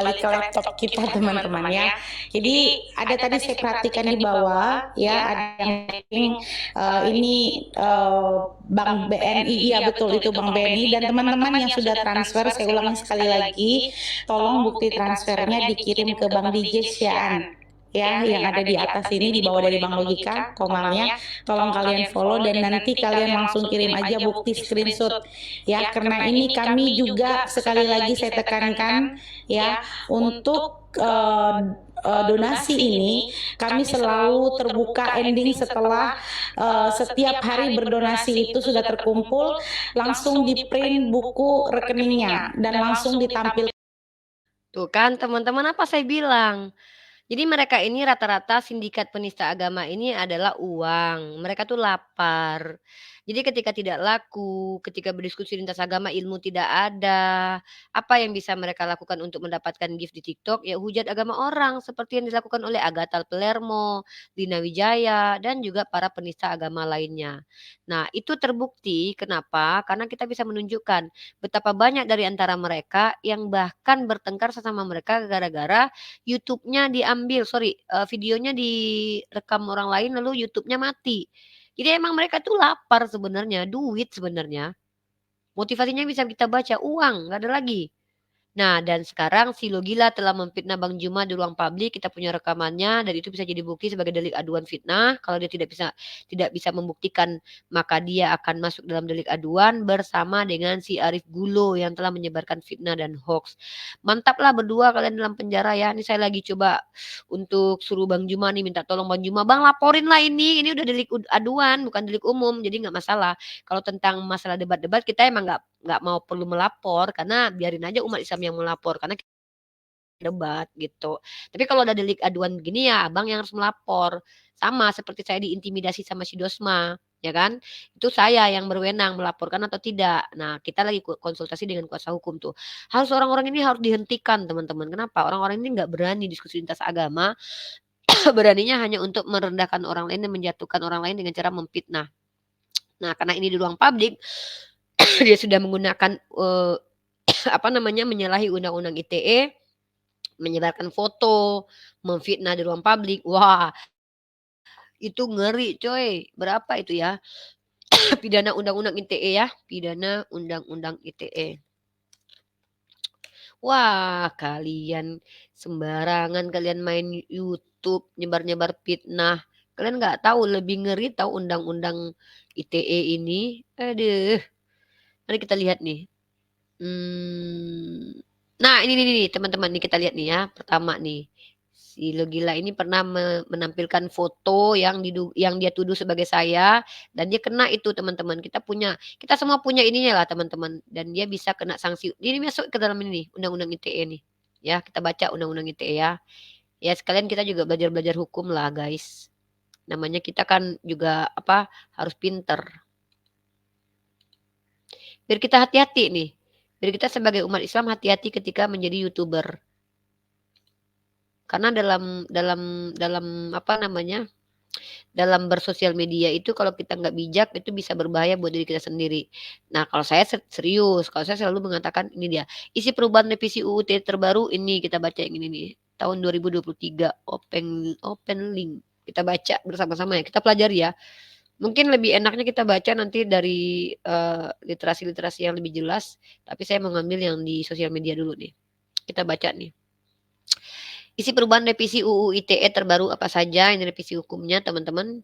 balik ke laptop kita, teman-teman ya. Jadi ada tadi saya perhatikan di bawah ya, ada yang ini Bank BNI, iya betul itu Bank BNI, dan teman-teman yang sudah transfer, saya ulangi sekali lagi, tolong bukti transfernya dikirim ke Bank DJ Siaan ya, yang ada di atas ini, di bawah dari Bank Logika, komalnya, tolong kalian follow dan nanti kalian langsung kirim aja bukti screenshot ya, karena ini kami juga sekali lagi saya tekankan ya, untuk donasi ini kami selalu terbuka ending setelah setiap hari berdonasi itu sudah terkumpul, langsung di print buku rekeningnya dan langsung ditampilkan. Tuh kan teman-teman, apa saya bilang. Jadi mereka ini rata-rata sindikat penista agama ini adalah uang. Mereka tuh lapar. Jadi ketika tidak laku, ketika berdiskusi lintas agama ilmu tidak ada, apa yang bisa mereka lakukan untuk mendapatkan gift di TikTok? Ya hujat agama orang seperti yang dilakukan oleh Agatha Palermo, Lina Wijaya, dan juga para penista agama lainnya. Nah, itu terbukti kenapa? Karena kita bisa menunjukkan betapa banyak dari antara mereka yang bahkan bertengkar sesama mereka gara-gara YouTube-nya diambil, sorry, videonya direkam orang lain lalu YouTube-nya mati. Jadi emang mereka tuh lapar sebenarnya, duit sebenarnya. Motivasinya bisa kita baca, uang, nggak ada lagi. Nah, dan sekarang si Logila telah memfitnah Bang Juma di ruang publik, kita punya rekamannya dan itu bisa jadi bukti sebagai delik aduan fitnah. Kalau dia tidak bisa membuktikan, maka dia akan masuk dalam delik aduan bersama dengan si Arif Gulo yang telah menyebarkan fitnah dan hoax. Mantaplah berdua kalian dalam penjara ya. Ini saya lagi coba untuk suruh Bang Juma nih, minta tolong Bang Juma, "Bang laporin lah ini udah delik aduan bukan delik umum." Jadi nggak masalah. Kalau tentang masalah debat-debat kita emang nggak mau perlu melapor karena biarin aja umat Islam yang melapor karena kita debat gitu. Tapi kalau ada delik aduan begini ya Abang yang harus melapor. Sama seperti saya diintimidasi sama si Dosma, ya kan? Itu saya yang berwenang melaporkan atau tidak. Nah, kita lagi konsultasi dengan kuasa hukum tuh. Harus orang-orang ini harus dihentikan teman-teman. Kenapa? Orang-orang ini nggak berani diskusi lintas agama, beraninya hanya untuk merendahkan orang lain dan menjatuhkan orang lain dengan cara memfitnah. Nah, karena ini di ruang publik, dia sudah menggunakan, menyalahi undang-undang ITE, menyebarkan foto, memfitnah di ruang publik. Wah, itu ngeri coy. Berapa itu ya? Pidana undang-undang ITE ya, pidana undang-undang ITE. Wah, kalian sembarangan kalian main YouTube, nyebar-nyebar fitnah. Kalian nggak tahu lebih ngeri tahu undang-undang ITE ini. Aduh, mari kita lihat nih. Nah ini nih teman-teman nih kita lihat nih ya, pertama nih, si Legila ini pernah menampilkan foto yang dia tuduh sebagai saya dan dia kena itu teman-teman. Kita semua punya ininya lah teman-teman dan dia bisa kena sanksi. Ini masuk ke dalam ini nih, undang-undang ITE nih. Ya, kita baca undang-undang ITE ya. Ya sekalian kita juga belajar-belajar hukum lah guys. Namanya kita kan juga harus pinter. Biar kita hati-hati nih. Biar kita sebagai umat Islam hati-hati ketika menjadi YouTuber. Karena dalam bersosial media itu kalau kita nggak bijak itu bisa berbahaya buat diri kita sendiri. Nah, kalau saya serius, kalau saya selalu mengatakan ini dia, isi perubahan revisi UU ITE terbaru ini kita baca yang ini nih, tahun 2023 open link. Kita baca bersama-sama ya, kita pelajari ya. Mungkin lebih enaknya kita baca nanti dari, literasi-literasi yang lebih jelas, tapi saya mengambil yang di sosial media dulu nih. Kita baca nih. Isi perubahan revisi UU ITE terbaru apa saja, ini revisi hukumnya teman-teman.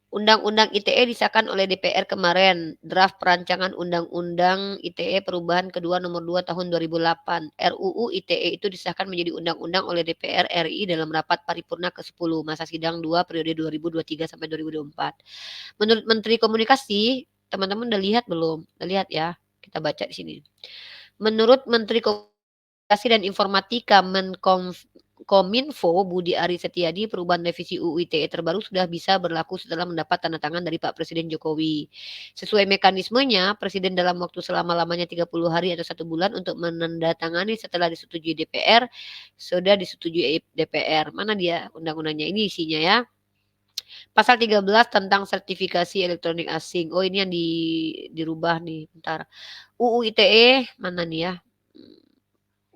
Undang-undang ITE disahkan oleh DPR kemarin, draft perancangan Undang-Undang ITE perubahan kedua nomor 2 tahun 2008. RUU ITE itu disahkan menjadi undang-undang oleh DPR RI dalam rapat paripurna ke-10 masa sidang 2 periode 2023 sampai 2024. Menurut Menteri Komunikasi, teman-teman udah lihat belum? Udah lihat ya? Kita baca di sini. Menurut Menteri Komunikasi dan Informatika Kominfo Budi Ari Setiadi, perubahan revisi UU ITE terbaru sudah bisa berlaku setelah mendapat tanda tangan dari Pak Presiden Jokowi. Sesuai mekanismenya, Presiden dalam waktu selama-lamanya 30 hari atau 1 bulan untuk menandatangani setelah disetujui DPR, sudah disetujui DPR. Mana dia undang-undangnya? Ini isinya ya. Pasal 13 tentang sertifikasi elektronik asing. Oh, ini yang dirubah nih. Bentar. UU ITE mana nih ya?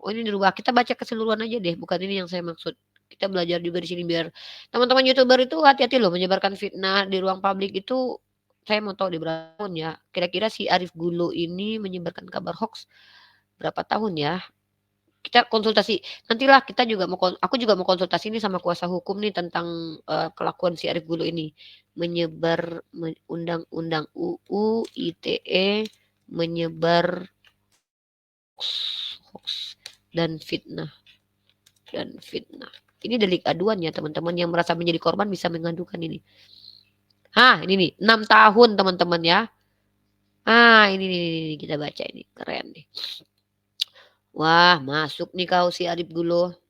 Oh ini dirubah, kita baca keseluruhan aja deh, bukan ini yang saya maksud. Kita belajar juga di sini biar teman-teman YouTuber itu hati-hati loh menyebarkan fitnah di ruang publik itu. Saya mau tahu di berapa tahun ya. Kira-kira si Arif Gulo ini menyebarkan kabar hoax berapa tahun ya? Kita konsultasi. Nantilah aku juga mau konsultasi ini sama kuasa hukum nih tentang kelakuan si Arif Gulo ini. Menyebar undang-undang UU ITE menyebar hoax dan fitnah. Ini delik aduan ya teman-teman, yang merasa menjadi korban bisa mengadukan ini. Ini nih 6 tahun teman-teman ya. Ini kita baca ini, keren nih. Wah, masuk nih kau si Arif Gulo.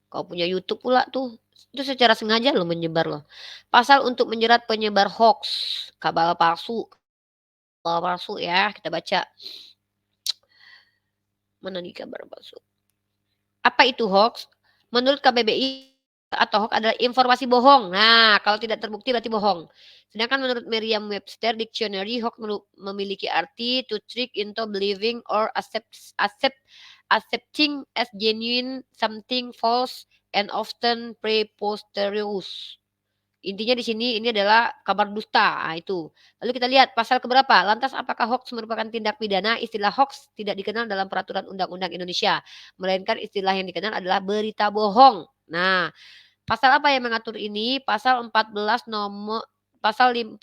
Kau punya YouTube pula tuh, Itu secara sengaja loh menyebar loh. Pasal untuk menjerat penyebar hoax, kabar palsu ya, kita baca. Mana nih kabar palsu? Apa itu hoax? Menurut KBBI atau hoax adalah informasi bohong. Nah, kalau tidak terbukti berarti bohong. Sedangkan menurut Merriam-Webster Dictionary, hoax memiliki arti to trick into believing or accepting as genuine something false and often preposterous. Intinya di sini ini adalah kabar dusta. Nah, itu. Lalu kita lihat pasal keberapa. Lantas apakah hoax merupakan tindak pidana? Istilah hoax tidak dikenal dalam peraturan undang-undang Indonesia, melainkan istilah yang dikenal adalah berita bohong. Nah, pasal apa yang mengatur ini? Pasal 14 pasal 14,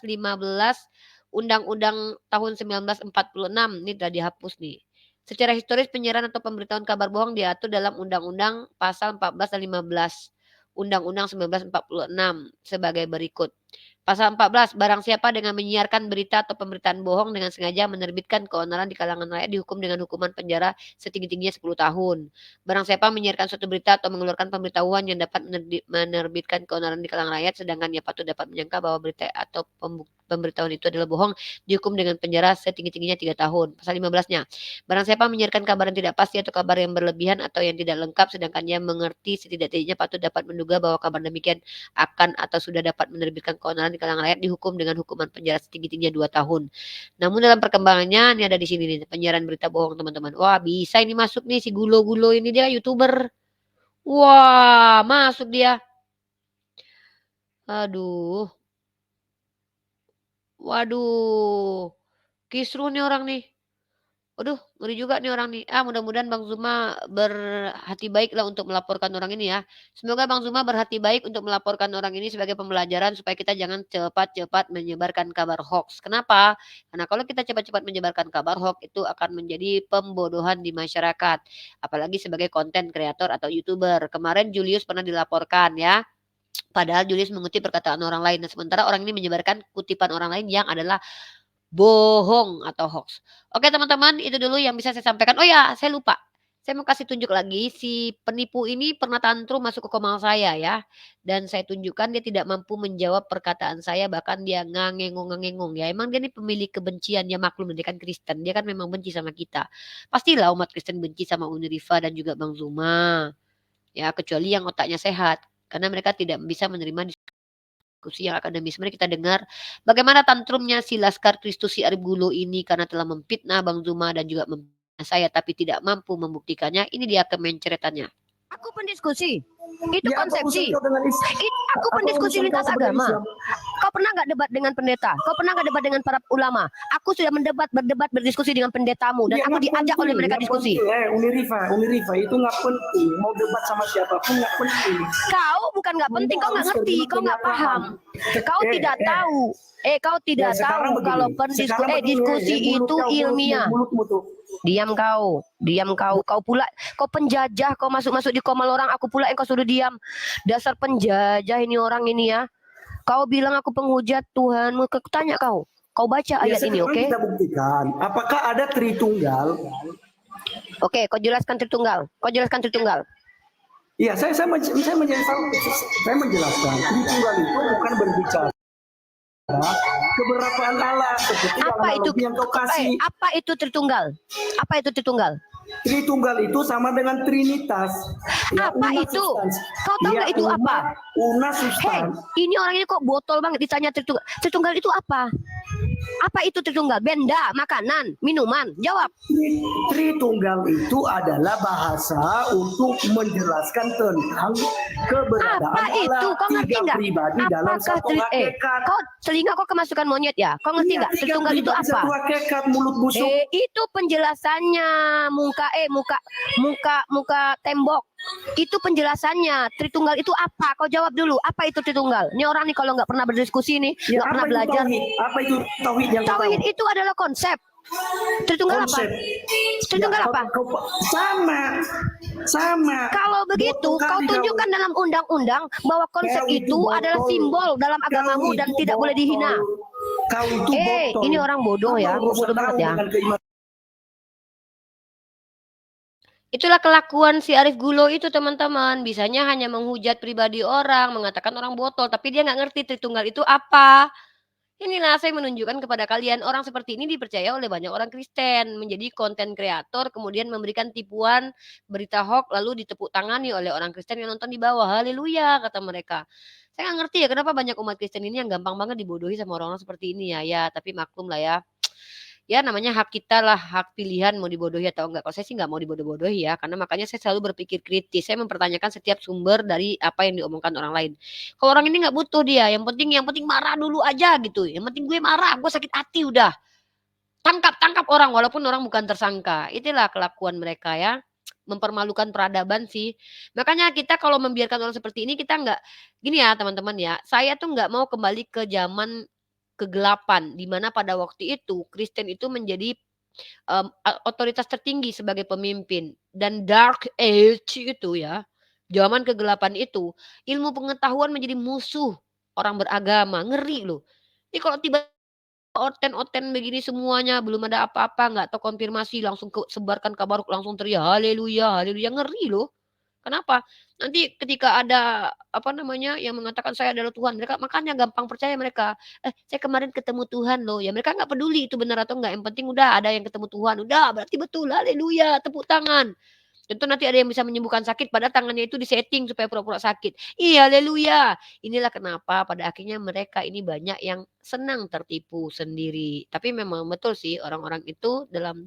15 Undang-Undang tahun 1946. Ini sudah dihapus nih. Secara historis penyiaran atau pemberitahuan kabar bohong diatur dalam Undang-Undang pasal 14 dan 15 Undang-Undang 1946 sebagai berikut. Pasal 14, barang siapa dengan menyiarkan berita atau pemberitaan bohong dengan sengaja menerbitkan keonaran di kalangan rakyat dihukum dengan hukuman penjara setinggi-tingginya 10 tahun. Barang siapa menyiarkan suatu berita atau mengeluarkan pemberitahuan yang dapat menerbitkan keonaran di kalangan rakyat sedangkan ia patut dapat menyangka bahwa berita atau pemberitahuan itu adalah bohong, dihukum dengan penjara setinggi-tingginya 3 tahun. Pasal 15-nya, barang siapa menyiarkan kabar yang tidak pasti atau kabar yang berlebihan atau yang tidak lengkap sedangkan ia mengerti setidak-tidaknya patut dapat menduga bahwa kabar demikian akan atau sudah dapat menerbitkan keonaran di kalangan rakyat dihukum dengan hukuman penjara setinggi-tingginya 2 tahun. Namun dalam perkembangannya ini ada di sini nih penyiaran berita bohong teman-teman. Wah, bisa ini masuk nih si Gulo-Gulo ini, dia YouTuber. Wah, masuk dia. Aduh. Waduh. Kisruh nih orang nih. Waduh, ngeri juga nih orang nih. Mudah-mudahan Bang Zuma berhati baik lah untuk melaporkan orang ini ya. Semoga Bang Zuma berhati baik untuk melaporkan orang ini sebagai pembelajaran supaya kita jangan cepat-cepat menyebarkan kabar hoax. Kenapa? Karena kalau kita cepat-cepat menyebarkan kabar hoax itu akan menjadi pembodohan di masyarakat. Apalagi sebagai konten kreator atau YouTuber. Kemarin Julius pernah dilaporkan ya. Padahal Julius mengutip perkataan orang lain. Nah, sementara orang ini menyebarkan kutipan orang lain yang adalah bohong atau hoax. Oke teman-teman, itu dulu yang bisa saya sampaikan. Oh ya, saya lupa. Saya mau kasih tunjuk lagi, si penipu ini pernah tantrum masuk ke komal saya ya. Dan saya tunjukkan dia tidak mampu menjawab perkataan saya, bahkan dia ngangengong ya. Emang dia ini pemilik kebencian, ya maklum, dia kan Kristen. Dia kan memang benci sama kita. Pastilah umat Kristen benci sama Uni Rifa dan juga Bang Zuma. Ya, kecuali yang otaknya sehat. Karena mereka tidak bisa menerima diskusi yang akademis. Mari kita dengar bagaimana tantrumnya si Laskar Kristus si Arif Gulo ini karena telah memfitnah Bang Zuma dan juga memfitnah saya tapi tidak mampu membuktikannya. Ini dia kemenceretannya. Aku pendiskusi. Itu konsepsi. Aku pendiskusi lintas agama. Kau pernah nggak debat dengan pendeta? Kau pernah nggak debat dengan para ulama? Aku sudah berdebat, berdiskusi dengan pendetamu dan aku diajak oleh mereka diskusi. Uni Rifa itu nggak penting. Mau debat sama siapapun nggak penting. Kau bukan nggak penting, kau nggak ngerti, kau nggak paham. Kau tidak tahu. Kau tidak tahu kalau diskusi itu ilmiah. Diam kau, kau pula, kau penjajah, kau masuk di komal orang, aku pula yang kau suruh diam. Dasar penjajah ini orang ini ya. Kau bilang aku penghujat Tuhanmu, aku tanya kau baca ayat ini, oke? Kita buktikan, apakah ada Tritunggal? Oke, kau jelaskan Tritunggal. Iya, saya menjelaskan. Tritunggal itu bukan berbicara keberapaan Allah. Apa itu? Yang kau kasih. Apa itu Tritunggal? Tritunggal itu sama dengan Trinitas. Ya, apa itu? Kau tahu nggak itu apa? Una substans. Ini orang ini kok botol banget ditanya Tritunggal. Tritunggal itu apa? Apa itu Tritunggal? Benda, makanan, minuman. Jawab. Tritunggal itu adalah bahasa untuk menjelaskan tentang keberadaan apa itu? Kau ngerti nggak? Pribadi dalam satu hakikat. Kau telinga kau kemasukan monyet ya? Kau ngerti nggak? Tritunggal itu apa? Satu hakikat mulut busuk. Itu penjelasannya muka tembok. Itu penjelasannya. Tritunggal itu apa? Kau jawab dulu. Apa itu Tritunggal? Ini orang nih kalau nggak pernah berdiskusi nih, nggak pernah belajar. Apa itu tauhid yang tauhid itu adalah konsep. Tritunggal apa? Tritunggal apa? Sama. Kalau begitu, kau tunjukkan dalam undang-undang bahwa konsep itu adalah simbol dalam agamamu dan tidak boleh dihina. Kau itu botol. Ini orang bodoh ya, bodoh banget ya. Itulah kelakuan si Arif Gulo itu teman-teman, bisanya hanya menghujat pribadi orang, mengatakan orang botol, tapi dia nggak ngerti Tritunggal itu apa. Inilah saya menunjukkan kepada kalian, orang seperti ini dipercaya oleh banyak orang Kristen, menjadi konten kreator, kemudian memberikan tipuan, berita hoax, lalu ditepuk tangani oleh orang Kristen yang nonton di bawah. Haleluya, kata mereka. Saya nggak ngerti ya kenapa banyak umat Kristen ini yang gampang banget dibodohi sama orang-orang seperti ini ya. Ya, tapi maklum lah ya. Ya namanya hak kita lah, hak pilihan mau dibodohi atau enggak. Kalau saya sih nggak mau dibodoh-bodohi ya, karena makanya saya selalu berpikir kritis. Saya mempertanyakan setiap sumber dari apa yang diomongkan orang lain. Kalau orang ini nggak butuh dia, yang penting marah dulu aja gitu. Yang penting gue marah, gue sakit hati udah. Tangkap orang walaupun orang bukan tersangka. Itulah kelakuan mereka ya. Mempermalukan peradaban sih. Makanya kita kalau membiarkan orang seperti ini kita nggak gini ya teman-teman ya. Saya tuh nggak mau kembali ke zaman kegelapan di mana pada waktu itu Kristen itu menjadi otoritas tertinggi sebagai pemimpin dan dark age itu ya, zaman kegelapan itu, ilmu pengetahuan menjadi musuh orang beragama, ngeri loh. Ini kalau tiba oten-oten begini semuanya, belum ada apa-apa, nggak tahu konfirmasi, langsung sebarkan kabar langsung teriak haleluya haleluya, ngeri loh. Kenapa? Nanti ketika ada, apa namanya, yang mengatakan saya adalah Tuhan, mereka makanya gampang percaya mereka. Saya kemarin ketemu Tuhan loh." Ya mereka nggak peduli itu benar atau enggak, yang penting udah ada yang ketemu Tuhan, udah berarti betul, haleluya, tepuk tangan. Tentu nanti ada yang bisa menyembuhkan sakit padahal tangannya itu disetting supaya pura-pura sakit. Iya, haleluya. Inilah kenapa pada akhirnya mereka ini banyak yang senang tertipu sendiri. Tapi memang betul sih orang-orang itu dalam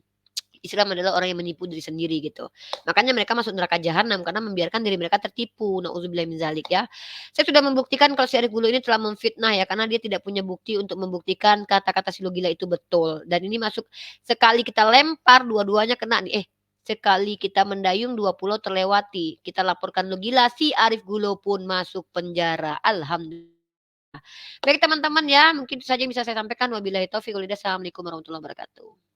Islam adalah orang yang menipu diri sendiri gitu. Makanya mereka masuk neraka jahanam karena membiarkan diri mereka tertipu. Nauzubillah min dzalik ya. Saya sudah membuktikan kalau si Arif Bulu ini telah memfitnah ya karena dia tidak punya bukti untuk membuktikan kata-kata si Logila itu betul. Dan ini masuk sekali kita lempar dua-duanya kena nih. Sekali kita mendayung 2 pulau terlewati. Kita laporkan Logila si Arif Gulo pun masuk penjara. Alhamdulillah. Baik teman-teman ya, mungkin itu saja yang bisa saya sampaikan. Wabillahi taufiq wal hidayah. Assalamualaikum warahmatullahi wabarakatuh.